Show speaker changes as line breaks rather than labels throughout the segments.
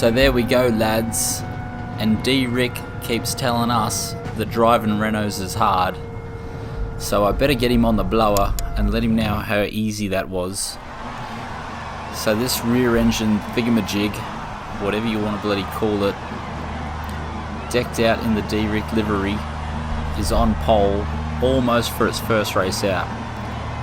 So there we go, lads, and D-Rick keeps telling us that driving Renaults is hard, so I better get him on the blower and let him know how easy that was. So this rear engine thingamajig, whatever you want to bloody call it, decked out in the D-Rick livery, is on pole almost for its first race out.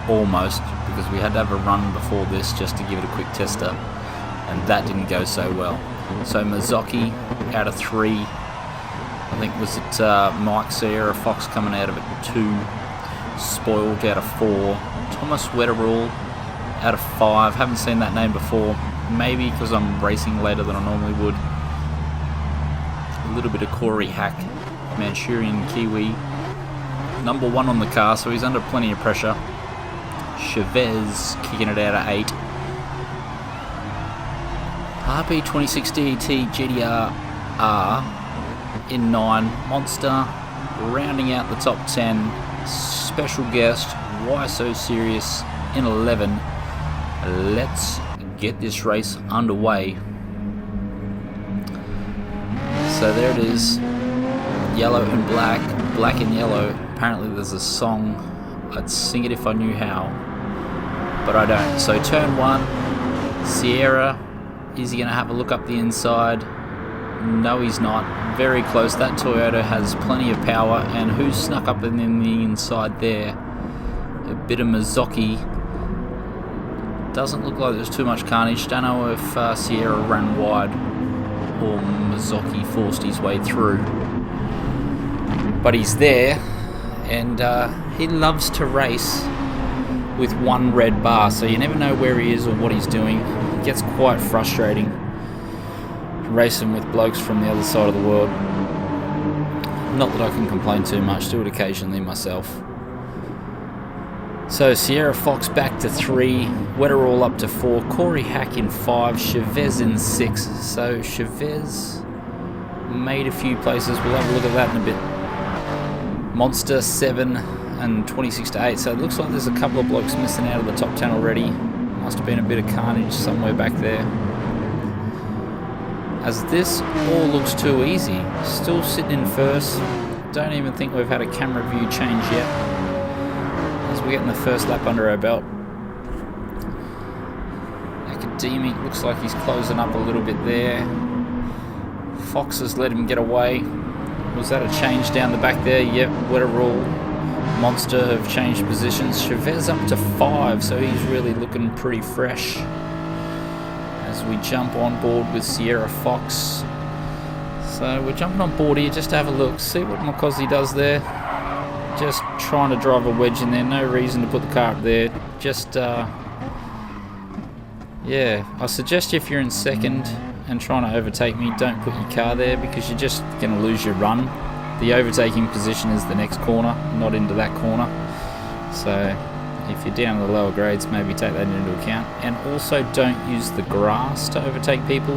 Almost, because we had to have a run before this just to give it a quick tester, and that didn't go so well. So Mazzocchi out of 3, I think was it Mike Sierra Fox coming out of it 2, Spoiled out of 4, Thomas Wetterall out of 5, haven't seen that name before, maybe because I'm racing later than I normally would. A little bit of Corey Hack, Manchurian Kiwi, number 1 on the car, so he's under plenty of pressure. Chavez kicking it out of 8. RB26DET GTR R in 9. Monster rounding out the top 10. Special guest, Why So Serious in 11. Let's get this race underway. So there it is, yellow and black, black and yellow. Apparently there's a song, I'd sing it if I knew how, but I don't. So turn 1, Sierra, is he going to have a look up the inside? No, he's not. Very close. That Toyota has plenty of power, and who's snuck up in the inside there? A bit of Mazzocchi. Doesn't look like there's too much carnage. Don't know if Sierra ran wide or Mazzocchi forced his way through, but he's there, and he loves to race with one red bar, so you never know where he is or what he's doing. It gets quite frustrating racing with blokes from the other side of the world. Not that I can complain too much, do it occasionally myself. So Sierra Fox back to 3, Wetterall up to 4, Corey Hack in 5, Chavez in 6. So Chavez made a few places, we'll have a look at that in a bit. Monster 7 and 26 to 8, so it looks like there's a couple of blokes missing out of the top 10 already. Must have been a bit of carnage somewhere back there. As this all looks too easy, still sitting in first. Don't even think we've had a camera view change yet, as we're getting the first lap under our belt. Academic looks like he's closing up a little bit there. Fox has let him get away. Was that a change down the back there? Yep, Wetterall, Monster have changed positions. Chavez up to 5, so he's really looking pretty fresh. As we jump on board with Sierra Fox. So we're jumping on board here just to have a look, see what Makozzi does there. Just trying to drive a wedge in there, no reason to put the car up there. Just, yeah, I suggest if you're in second and trying to overtake me, don't put your car there because you're just going to lose your run. The overtaking position is the next corner, not into that corner. So if you're down in the lower grades, maybe take that into account. And also don't use the grass to overtake people.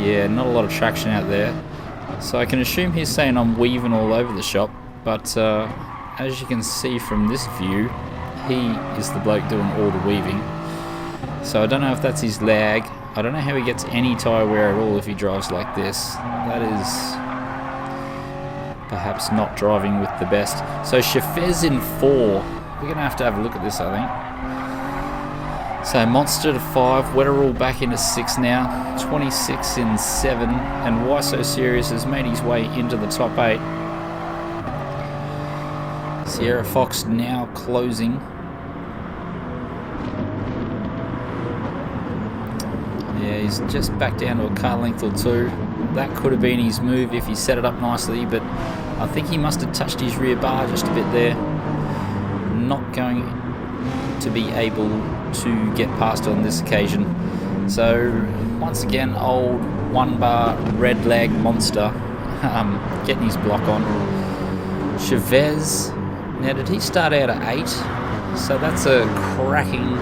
Yeah, not a lot of traction out there. So I can assume he's saying I'm weaving all over the shop, but as you can see from this view, he is the bloke doing all the weaving. So I don't know if that's his lag. I don't know how he gets any tyre wear at all if he drives like this. That is perhaps not driving with the best. So Chavez in 4. We're going to have a look at this, I think. So Monster to 5, Wetterall back into 6 now, 26 in 7, and Why So Serious has made his way into the top 8. Sierra Fox now closing. Yeah, he's just back down to a car length or 2. That could have been his move if he set it up nicely, but I think he must have touched his rear bar just a bit there. Not going to be able to get past on this occasion. So once again, old 1 bar red lag Monster getting his block on. Chavez, now did he start out at 8? So that's a cracking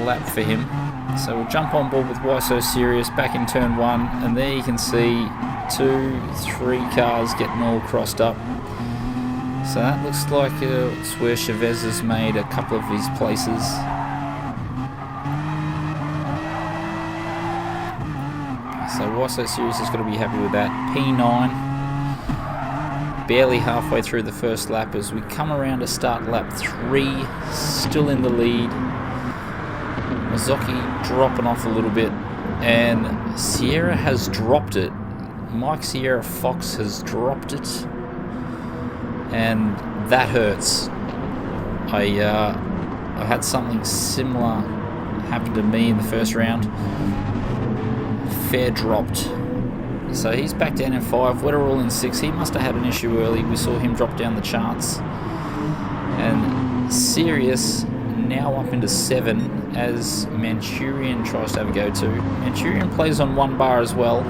lap for him. So we'll jump on board with Why So Serious back in turn 1, and there you can see 2, 3 cars getting all crossed up. So that looks like it's where Chavez has made a couple of his places. INXILE Series is going to be happy with that. P9. Barely halfway through the first lap as we come around to start lap 3. Still in the lead. Mazzocchi dropping off a little bit. And Sierra has dropped it. Mike Sierra Fox has dropped it. And that hurts. I had something similar happen to me in the first round. Fair dropped. So he's back down in 5. We're all in 6. He must have had an issue early. We saw him drop down the charts. And Sirius now up into 7 as Manchurian tries to have a go to. Manchurian plays on 1 bar as well.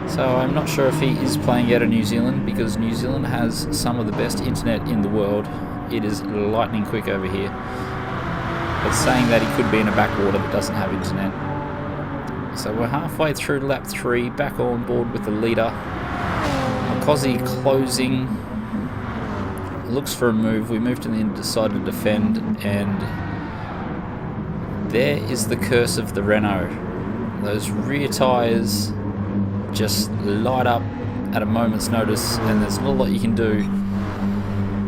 So I'm not sure if he is playing out of New Zealand, because New Zealand has some of the best internet in the world. It is lightning quick over here. But saying that, he could be in a backwater that doesn't have internet. So we're halfway through lap 3, back on board with the leader. Makozzi closing. Looks for a move. We moved to the end, decided to defend, and there is the curse of the Renault. Those rear tyres just light up at a moment's notice, and there's not a lot you can do.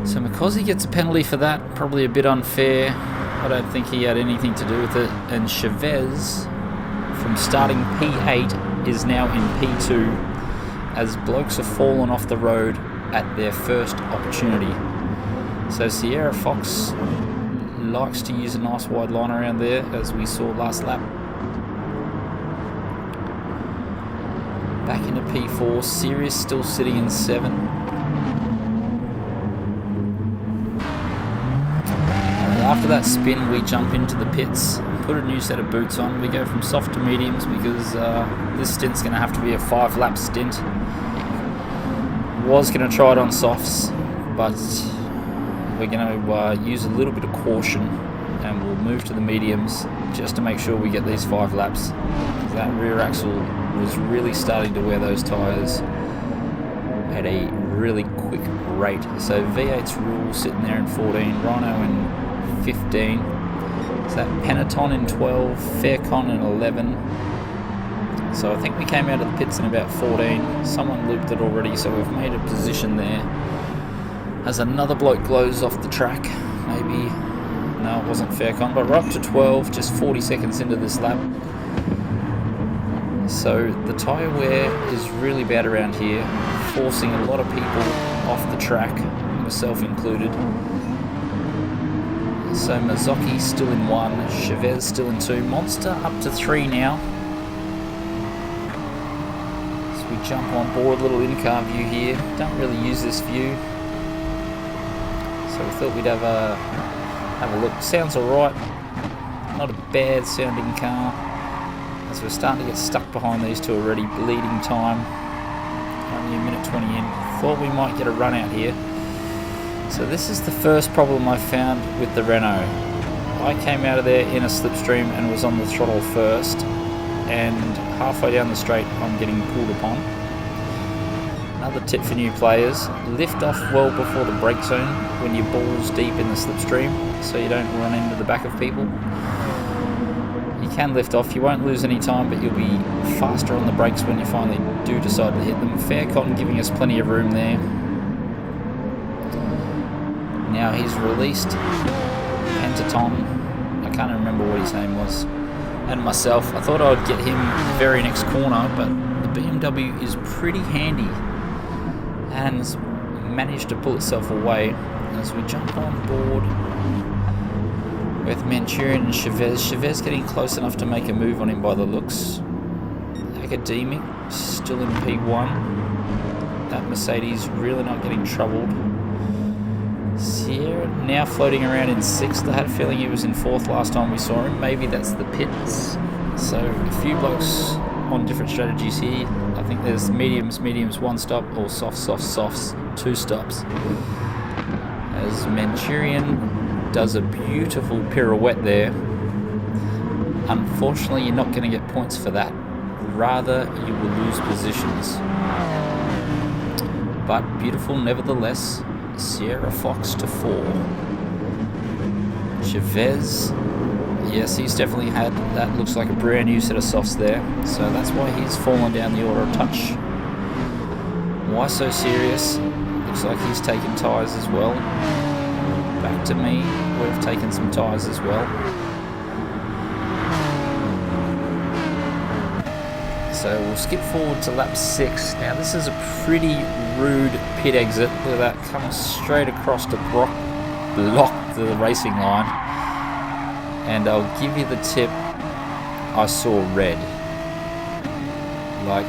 So Makozzi gets a penalty for that, probably a bit unfair. I don't think he had anything to do with it. And Chavez, from starting P8, is now in P2 as blokes have fallen off the road at their first opportunity. So Sierra Fox likes to use a nice wide line around there, as we saw last lap. Back into P4, Sirius still sitting in 7. And after that spin, we jump into the pits, put a new set of boots on. We go from soft to mediums because this stint's going to have to be a 5-lap stint. Was going to try it on softs, but we're going to use a little bit of caution, and we'll move to the mediums just to make sure we get these 5 laps. That rear axle was really starting to wear those tyres at a really quick rate. So V8's Rule sitting there in 14, Rhino in 15. So that Peloton in 12, Faircon in 11. So I think we came out of the pits in about 14. Someone looped it already, so we've made a position there. As another bloke glows off the track, maybe, no, it wasn't Faircon, but we're up to 12, just 40 seconds into this lap. So the tyre wear is really bad around here, forcing a lot of people off the track, myself included. So Mazzocchi still in 1, Chavez still in 2, Monster up to 3 now. So we jump on board, little in-car view here. Don't really use this view, so we thought we'd have a look. Sounds alright, not a bad sounding car. As we're starting to get stuck behind these two already, bleeding time. Only a minute 20 in. Thought we might get a run out here. So this is the first problem I found with the Renault. I came out of there in a slipstream and was on the throttle first, and halfway down the straight I'm getting pulled upon. Another tip for new players: lift off well before the brake zone when your ball's deep in the slipstream, so you don't run into the back of people. You can lift off, you won't lose any time, but you'll be faster on the brakes when you finally do decide to hit them. Faircon giving us plenty of room there. Now he's released Pentaton, I can't remember what his name was, and myself. I thought I'd get him the very next corner, but the BMW is pretty handy and has managed to pull itself away. As we jump on board with Manchurian and Chavez. Chavez getting close enough to make a move on him by the looks. Academic still in P1. That Mercedes really not getting troubled. Sierra now floating around in 6th. I had a feeling he was in 4th last time we saw him. Maybe that's the pits. So a few blokes on different strategies here. I think there's mediums, 1 stop, or softs, 2 stops. As Manchurian does a beautiful pirouette there. Unfortunately, you're not going to get points for that. Rather, you will lose positions. But beautiful nevertheless. Sierra Fox to 4. Chavez, Yes, he's definitely had, that looks like a brand new set of softs there, so that's why he's fallen down the order a touch. Why so serious? Looks like he's taken tyres as well. Back to me, we've taken some tyres as well. So we'll skip forward to lap 6. Now this is a pretty rude pit exit. Look at that, comes straight across to block the racing line. And I'll give you the tip, I saw red. Like,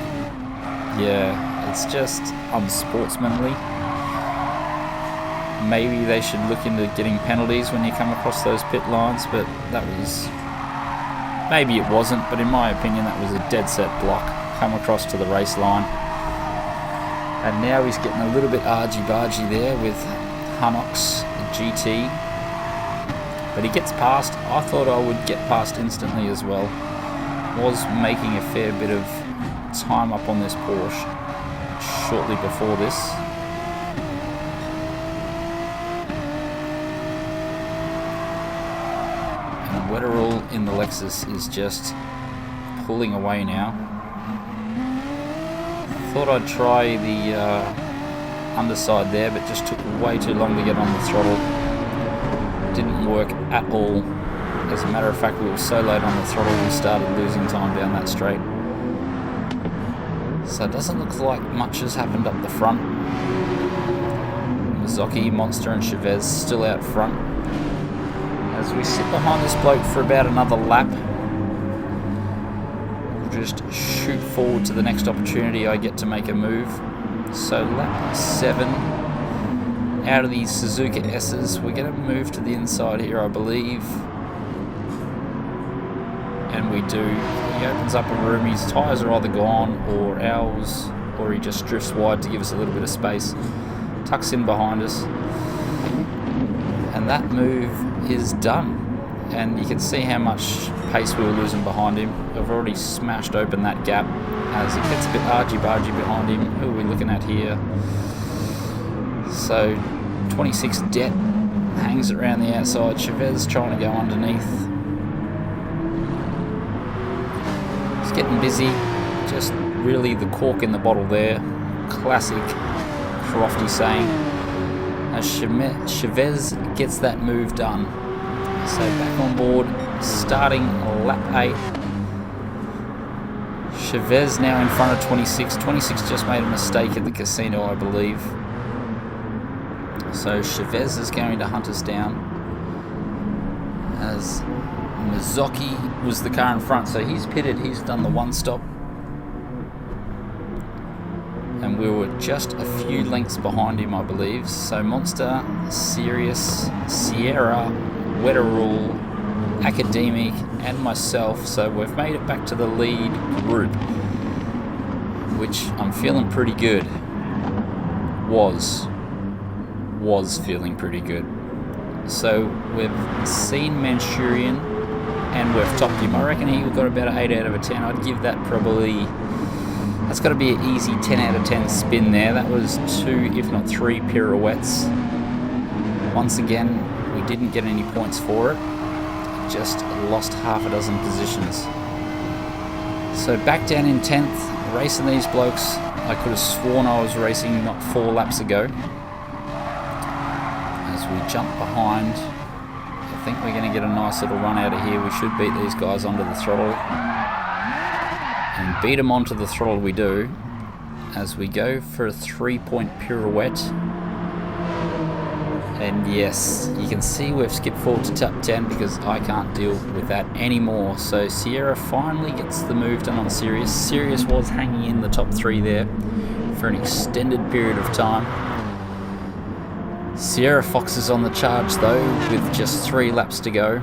yeah, it's just unsportsmanly. Maybe they should look into getting penalties when you come across those pit lines, but that was... Maybe it wasn't, but in my opinion that was a dead set block. Come across to the race line. And now he's getting a little bit argy-bargy there with Hunox GT. But he gets past. I thought I would get past instantly as well. Was making a fair bit of time up on this Porsche shortly before this. And Wetterall in the Lexus is just pulling away now. Thought I'd try the underside there, but just took way too long to get on the throttle. Didn't work at all. As a matter of fact, we were so late on the throttle we started losing time down that straight. So it doesn't look like much has happened up the front. Mazzocchi, Monster and Chavez still out front. As we sit behind this bloke for about another lap, we'll just shoot forward to the next opportunity I get to make a move. So lap 7. Out of these Suzuka S's, we're going to move to the inside here, I believe. And we do. He opens up a room, his tyres are either gone or ours, or he just drifts wide to give us a little bit of space. Tucks in behind us. And that move is done. And you can see how much pace we were losing behind him. We've already smashed open that gap. As it gets a bit argy-bargy behind him. Who are we looking at here? So 26 Det hangs around the outside. Chavez trying to go underneath. It's getting busy. Just really the cork in the bottle there. Classic Crofty saying. As Chavez gets that move done. So back on board, starting lap 8. Chavez now in front of 26. 26 just made a mistake at the casino, I believe. So Chavez is going to hunt us down. As Mazzocchi was the car in front, so he's pitted, he's done the one stop. And we were just a few lengths behind him, I believe. So Monster, Sirius, Sierra, Wetterall, Academic, and myself. So we've made it back to the lead group, which I'm feeling pretty good. Was feeling pretty good. So we've seen Manchurian and we've topped him. I reckon he got about an 8 out of a 10. I'd give that probably... That's got to be an easy 10 out of 10 spin there. That was 2, if not 3 pirouettes. Once again, we didn't get any points for it. Just lost half a dozen positions. So back down in 10th, racing these blokes. I could have sworn I was racing not 4 laps ago. As we jump behind, I think we're going to get a nice little run out of here. We should beat these guys onto the throttle. And beat them onto the throttle we do, as we go for a 3-point pirouette. And yes, you can see we've skipped forward to top 10 because I can't deal with that anymore. So Sierra finally gets the move done on Sirius. Sirius was hanging in the top 3 there for an extended period of time. Sierra Fox is on the charge though, with just 3 laps to go.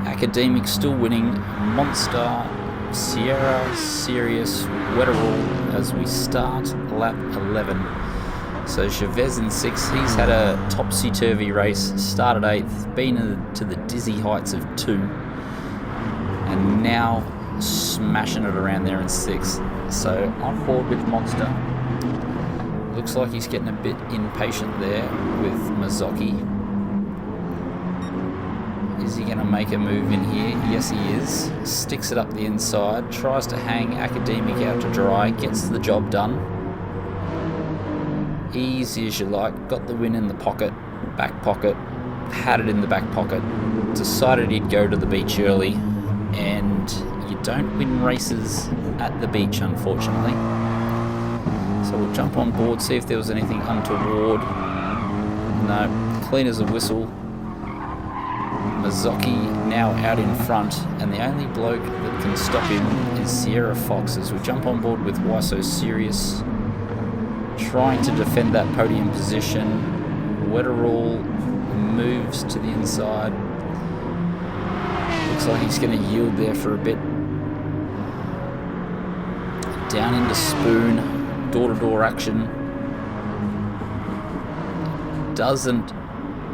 Academic still winning. Monster, Sierra, Sirius, Wetterall as we start lap 11. So Chavez in 6th. He's had a topsy-turvy race. Started 8th, been to the dizzy heights of 2, and now smashing it around there in 6th. So on board with Monster. Looks like he's getting a bit impatient there with Mazzocchi. Is he going to make a move in here? Yes, he is. Sticks it up the inside, tries to hang Academic out to dry, gets the job done. Easy as you like. Got the win in the pocket, back pocket, had it in the back pocket. Decided he'd go to the beach early, and you don't win races at the beach, unfortunately. So we'll jump on board, see if there was anything untoward. No, clean as a whistle. Mazzocchi now out in front, and the only bloke that can stop him is Sierra Fox as we jump on board with Why So Serious, trying to defend that podium position. Wetterall moves to the inside. Looks like he's going to yield there for a bit. Down into Spoon, door-to-door action. Doesn't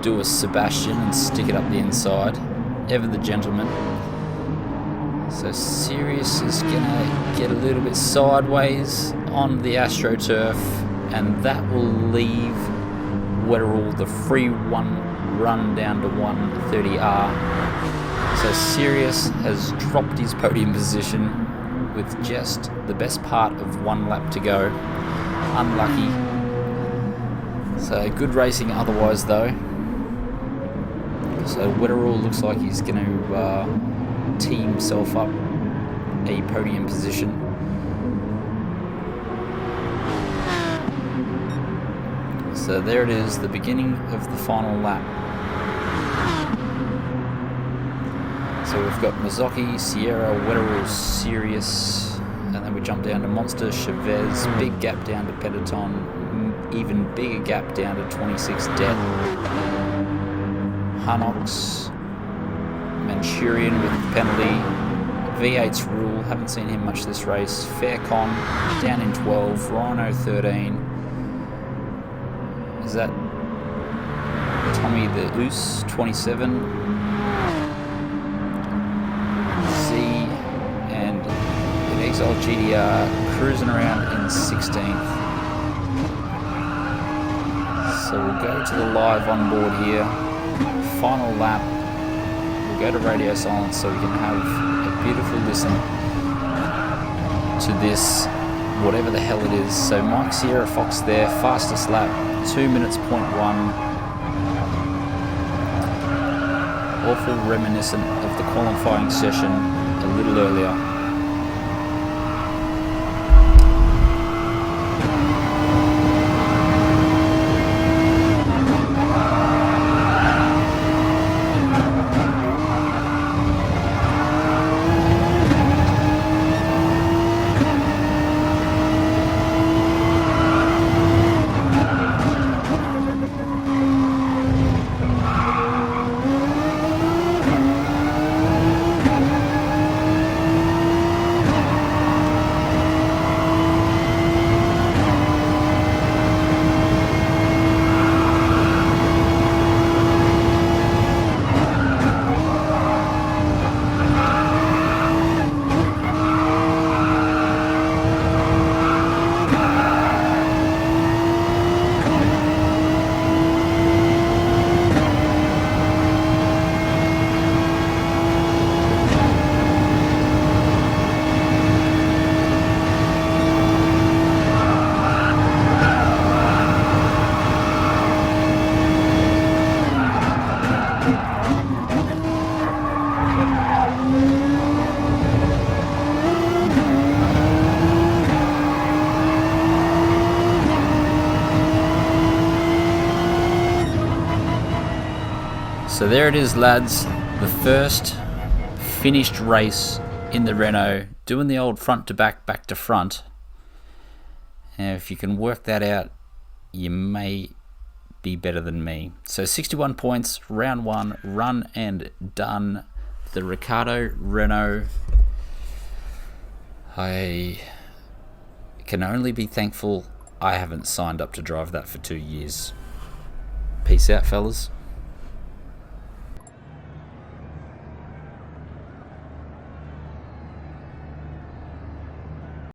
do a Sebastian and stick it up the inside. Ever the gentleman. So Sirius is gonna get a little bit sideways on the AstroTurf, and that will leave Wetterall the free run down to 130R. So Sirius has dropped his podium position with just the best part of one lap to go. Unlucky. So good racing otherwise though. So Wetterall looks like he's going to tee himself up a podium position. So there it is, the beginning of the final lap. So we've got Mazzocchi, Sierra, Wetterall, Sirius, and then we jump down to Monster, Chavez, big gap down to Peloton, even bigger gap down to 26 Det. Hunox, Manchurian with the penalty, V8's rule, haven't seen him much this race, Faircon down in 12, Rhino 13, is that Tommy the Oos 27, Z and INXILE GTR cruising around in 16th. So we'll go to the live on board here. Final lap, we'll go to radio silence so we can have a beautiful listen to this, whatever the hell it is. So Mike Sierra Fox there, fastest lap, 2 minutes .1. Awful reminiscent of the qualifying session a little earlier. So there it is, lads, the first finished race in the Renault, doing the old front to back, back to front. And if you can work that out, you may be better than me. So 61 points, round one, run and done. The Ricardo Renault. I can only be thankful I haven't signed up to drive that for 2 years. Peace out, fellas.